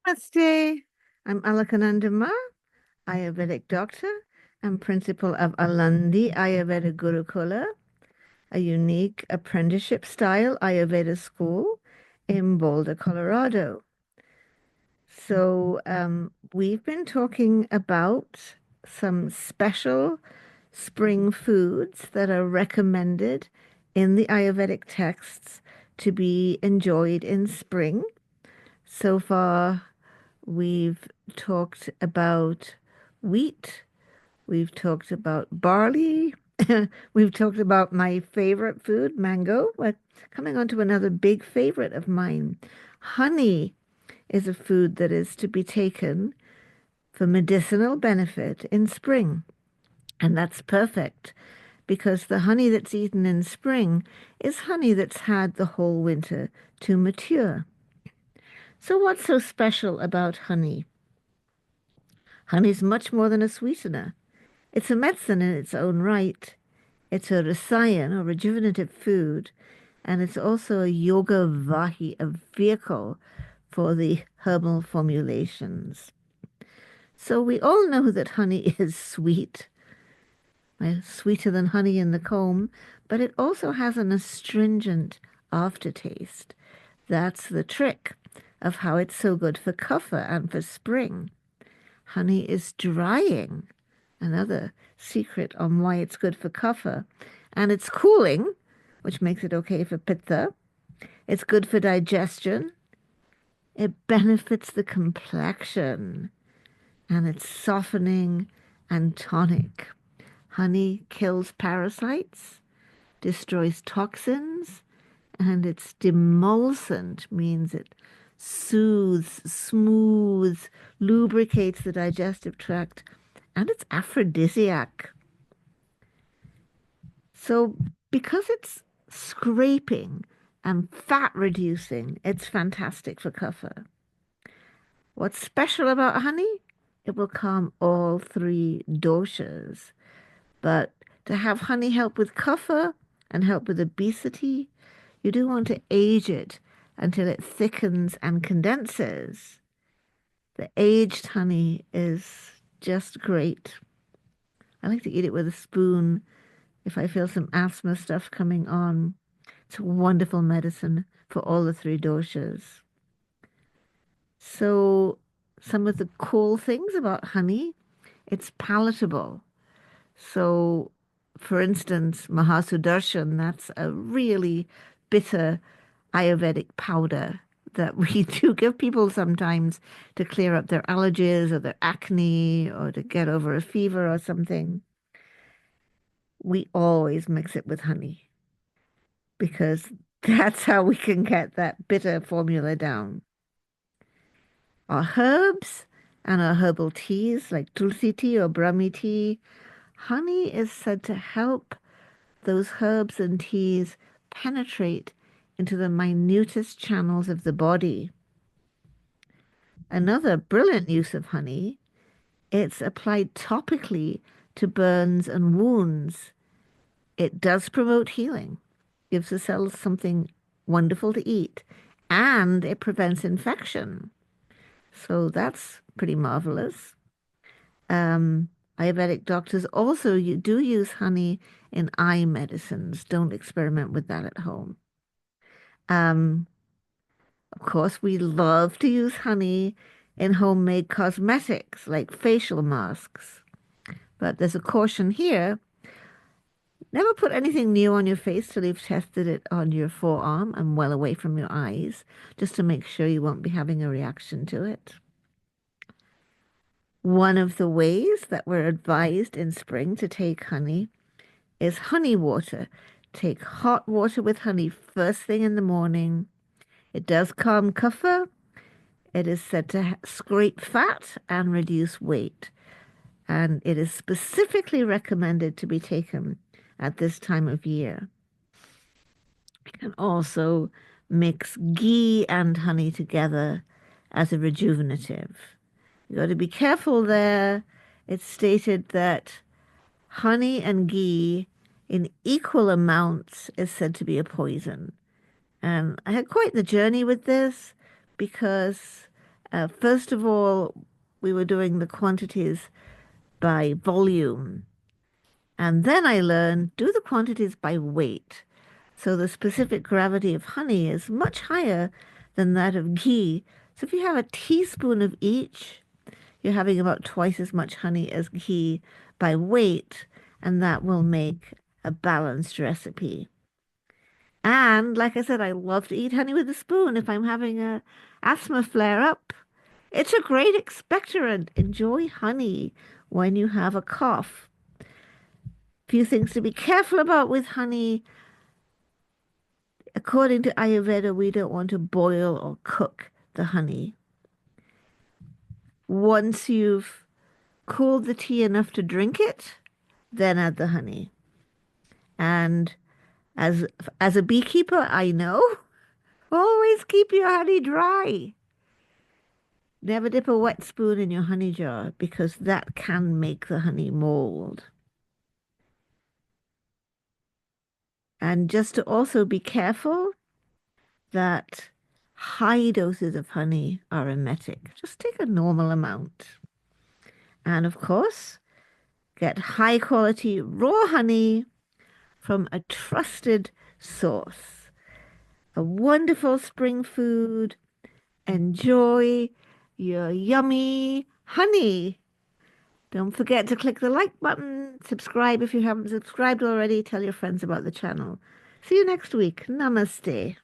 Namaste. I'm Alakanandama, Ayurvedic doctor and principal of Alandi Ayurveda Gurukula, a unique apprenticeship style Ayurveda school in Boulder, Colorado. We've been talking about some special spring foods that are recommended in the Ayurvedic texts to be enjoyed in spring. So far, we've talked about wheat, we've talked about barley, we've talked about my favorite food, mango. But coming on to another big favorite of mine, honey is a food that is to be taken for medicinal benefit in spring. And that's perfect because the honey that's eaten in spring is honey that's had the whole winter to mature. So, what's so special about honey? Honey's much more than a sweetener. It's a medicine in its own right. It's a rasayan or rejuvenative food, and it's also a yoga vahi, a vehicle for the herbal formulations. So we all know that honey is sweet, sweeter than honey in the comb, but it also has an astringent aftertaste. That's the trick of how it's so good for kapha and for spring. Honey is drying, another secret on why it's good for kapha. And it's cooling, which makes it okay for pitta. It's good for digestion. It benefits the complexion, and it's softening and tonic. Honey kills parasites, destroys toxins, and it's demulcent, means it soothes, smooths, lubricates the digestive tract, and it's aphrodisiac. So, because it's scraping and fat reducing, it's fantastic for kapha. What's special about honey? It will calm all three doshas. But to have honey help with kapha and help with obesity, you do want to age it until it thickens and condenses. The aged honey is just great. I like to eat it with a spoon if I feel some asthma stuff coming on. It's a wonderful medicine for all the three doshas. So, some of the cool things about honey, it's palatable. So, for instance, Mahasudarshan, that's a really bitter Ayurvedic powder that we do give people sometimes to clear up their allergies or their acne or to get over a fever or something. We always mix it with honey because that's how we can get that bitter formula down. Our herbs and our herbal teas like tulsi tea or brahmi tea, honey is said to help those herbs and teas penetrate into the minutest channels of the body. Another brilliant use of honey, it's applied topically to burns and wounds. It does promote healing, gives the cells something wonderful to eat, and it prevents infection. So that's pretty marvelous. Um, Ayurvedic doctors also do use honey in eye medicines. Don't experiment with that at home. Um, of course, we love to use honey in homemade cosmetics like facial masks. But there's a caution here. Never put anything new on your face till you've tested it on your forearm and well away from your eyes, just to make sure you won't be having a reaction to it. One of the ways that we're advised in spring to take honey is honey water. Take hot water with honey first thing in the morning. It does calm kapha. It is said to scrape fat and reduce weight. And it is specifically recommended to be taken at this time of year. You can also mix ghee and honey together as a rejuvenative. You got to be careful there. It's stated that honey and ghee in equal amounts is said to be a poison. And I had quite the journey with this because First of all, we were doing the quantities by volume. And then I learned do the quantities by weight. So the specific gravity of honey is much higher than that of ghee. So if you have a teaspoon of each, you're having about twice as much honey as ghee by weight, and that will make a balanced recipe. And like I said, I love to eat honey with a spoon if I'm having a asthma flare up. It's a great expectorant. Enjoy honey when you have a cough. Few things to be careful about with honey. According to Ayurveda, we don't want to boil or cook the honey. Once you've cooled the tea enough to drink it, then add the honey. And as as a beekeeper, I know always keep your honey dry. Never dip a wet spoon in your honey jar because that can make the honey mold. And just to also be careful that high doses of honey are emetic. Just take a normal amount. And of course, get high quality raw honey from a trusted source. A wonderful spring food. Enjoy your yummy honey. Don't forget to click the like button, subscribe if you haven't subscribed already, tell your friends about the channel. See you next week. Namaste.